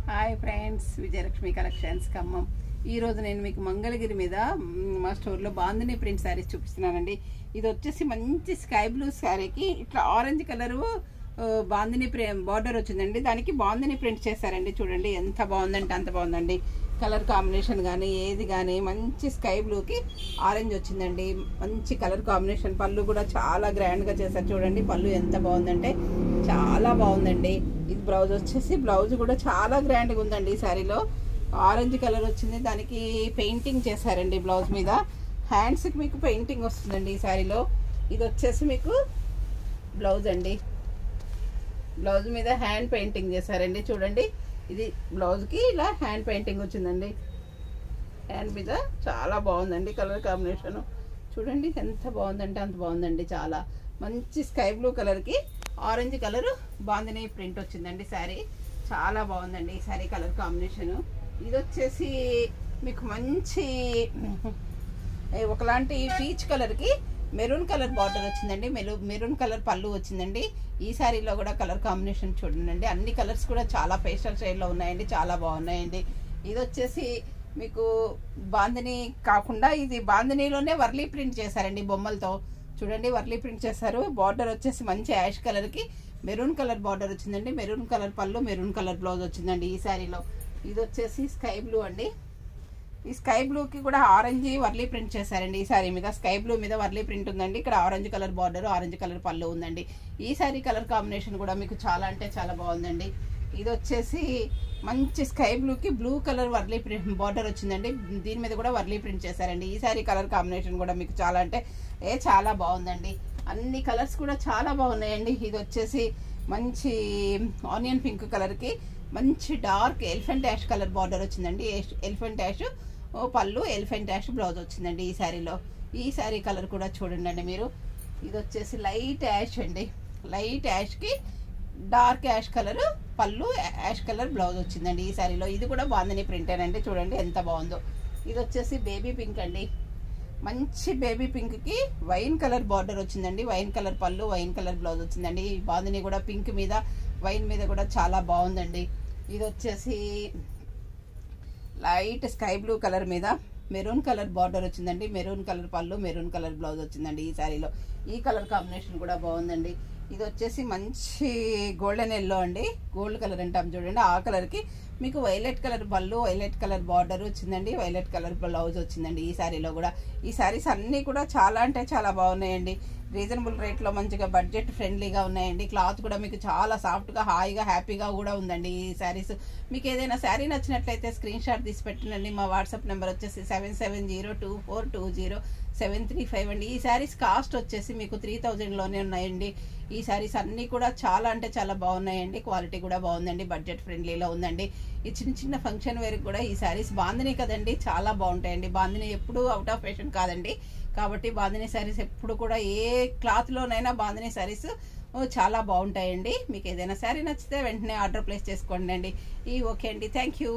Hi friends, Vijayalakshmi collections Khammam. ఈ రోజు నేను మీకు మంగళగిరి మీద మా స్టోర్లో బాందిని ప్రింట్ శారీస్ చూపిస్తున్నానండి. ఇది వచ్చేసి మంచి స్కై బ్లూ శారీకి ఇట్లా ఆరెంజ్ కలర్ బాందిని బార్డర్ వచ్చిందండి. దానికి బాందిని ప్రింట్ చేశారండి. చూడండి ఎంత బాగుందంటే అంత బాగుందండి. కలర్ కాంబినేషన్ కానీ ఏది కానీ మంచి స్కై బ్లూకి ఆరెంజ్ వచ్చిందండి. మంచి కలర్ కాంబినేషన్. పళ్ళు కూడా చాలా గ్రాండ్గా చేశారు. చూడండి పళ్ళు ఎంత బాగుందంటే చాలా బాగుందండి. ఇది బ్లౌజ్ వచ్చేసి బ్లౌజ్ కూడా చాలా గ్రాండ్గా ఉందండి. ఈ శారీలో ఆరెంజ్ కలర్ వచ్చింది. దానికి పెయింటింగ్ చేశారండి బ్లౌజ్ మీద. హ్యాండ్స్కి మీకు పెయింటింగ్ వస్తుందండి ఈ శారీలో. ఇది వచ్చేసి మీకు బ్లౌజ్ అండి. బ్లౌజ్ మీద హ్యాండ్ పెయింటింగ్ చేశారండి. చూడండి ఇది బ్లౌజ్కి ఇలా హ్యాండ్ పెయింటింగ్ వచ్చిందండి. హ్యాండ్ మీద చాలా బాగుందండి కలర్ కాంబినేషన్. చూడండి ఎంత బాగుందంటే అంత బాగుందండి. చాలా మంచి స్కై బ్లూ కలర్కి ఆరెంజ్ కలర్ బాందిని ప్రింట్ వచ్చిందండి. శారీ చాలా బాగుందండి ఈ శారీ కలర్ కాంబినేషను. ఇది వచ్చేసి మీకు మంచి ఒకలాంటి పీచ్ కలర్కి మెరూన్ కలర్ బార్డర్ వచ్చిందండి. మెరూన్ కలర్ పళ్ళు వచ్చిందండి. ఈ శారీలో కూడా కలర్ కాంబినేషన్ చూడండి. అన్ని కలర్స్ కూడా చాలా పేస్టల్ షేడ్లో ఉన్నాయండి. చాలా బాగున్నాయండి. ఇది వచ్చేసి మీకు బాందిని కాకుండా ఇది బాందినిలోనే వర్లీ ప్రింట్ చేశారండి బొమ్మలతో. చూడండి వర్లీ ప్రింట్ చేశారు. బార్డర్ వచ్చేసి మంచి యాష్ కలర్కి మెరూన్ కలర్ బార్డర్ వచ్చిందండి. మెరూన్ కలర్ పళ్ళు, మెరూన్ కలర్ బ్లౌజ్ వచ్చిందండి ఈ శారీలో. ఇది వచ్చేసి స్కై బ్లూ అండి. ఈ స్కై బ్లూకి కూడా ఆరెంజ్ వర్లీ ప్రింట్ చేశారండి. ఈ శారీ మీద స్కై బ్లూ మీద వర్లీ ప్రింట్ ఉందండి. ఇక్కడ orange colour border, orange colour పళ్ళు ఉందండి. ఈ శారీ కలర్ కాంబినేషన్ కూడా మీకు చాలా అంటే చాలా బాగుందండి. ఇది వచ్చేసి మంచి స్కై బ్లూకి blue colour Warli print border వచ్చిందండి. దీని మీద కూడా వర్లీ ప్రింట్ చేశారండి. ఈ శారీ కలర్ కాంబినేషన్ కూడా మీకు చాలా అంటే చాలా బాగుందండి. అన్ని కలర్స్ కూడా చాలా బాగున్నాయండి. ఇది వచ్చేసి మంచి ఆనియన్ పింక్ కలర్కి మంచి dark elephant ash colour border వచ్చిందండి. Elephant ash pallu, elephant ash blouse వచ్చిందండి ఈ శారీలో. ఈ శారీ కలర్ కూడా చూడండి మీరు. ఇది వచ్చేసి లైట్ యాష్ అండి. లైట్ యాష్కి dark ash colour pallu, ash colour blouse వచ్చిందండి ఈ శారీలో. ఇది కూడా బాందిని ప్రింటేనండి. చూడండి ఎంత బాగుందో. ఇది వచ్చేసి బేబీ పింక్ అండి. మంచి బేబీ పింక్కి వైన్ కలర్ బార్డర్ వచ్చిందండి. వైన్ కలర్ పళ్ళు, వైన్ కలర్ బ్లౌజ్ వచ్చిందండి. ఈ బాందిని కూడా పింక్ మీద వైన్ మీద కూడా చాలా బాగుందండి. ఇది వచ్చేసి లైట్ స్కై బ్లూ కలర్ మీద మెరూన్ కలర్ బార్డర్ వచ్చిందండి. మెరూన్ కలర్ పళ్ళు, మెరూన్ కలర్ బ్లౌజ్ వచ్చిందండి ఈ శారీలో. ఈ కలర్ కాంబినేషన్ కూడా బాగుందండి. ఇది వచ్చేసి మంచి గోల్డెన్ ఎల్లో అండి. గోల్డ్ కలర్ అంటాం చూడండి. ఆ కలర్కి మీకు వైలెట్ కలర్ పళ్ళు, వైలెట్ కలర్ బార్డర్ వచ్చిందండి. వైలెట్ కలర్ బ్లౌజ్ వచ్చిందండి ఈ శారీలో కూడా. ఈ శారీస్ అన్నీ కూడా చాలా అంటే చాలా బాగున్నాయండి. రీజనబుల్ రేట్లో మంచిగా బడ్జెట్ ఫ్రెండ్లీగా ఉన్నాయండి. క్లాత్ కూడా మీకు చాలా సాఫ్ట్గా, హాయిగా, హ్యాపీగా కూడా ఉందండి ఈ శారీస్. మీకు ఏదైనా శారీ నచ్చినట్లయితే స్క్రీన్ షాట్ తీసి పెట్టండి. మా వాట్సాప్ నెంబర్ వచ్చేసి 7702242075 అండి. ఈ శారీస్ కాస్ట్ వచ్చేసి మీకు 3000లోనే ఉన్నాయండి. ఈ శారీస్ అన్నీ కూడా చాలా అంటే చాలా బాగున్నాయండి. క్వాలిటీ కూడా బాగుందండి. బడ్జెట్ ఫ్రెండ్లీలో ఉందండి. ఈ చిన్న చిన్న ఫంక్షన్ వేర్కి కూడా ఈ శారీస్ బాందిని కదండి చాలా బాగుంటాయండి. బాందిని ఎప్పుడు అవుట్ ఆఫ్ ఫ్యాషన్ కాదండి. కాబట్టి బాందిని శారీస్ ఎప్పుడు కూడా ఏ క్లాత్లోనైనా బాందిని శారీస్ చాలా బాగుంటాయండి. మీకు ఏదైనా శారీ నచ్చితే వెంటనే ఆర్డర్ ప్లేస్ చేసుకోండి అండి. ఓకే అండి, థ్యాంక్ యూ.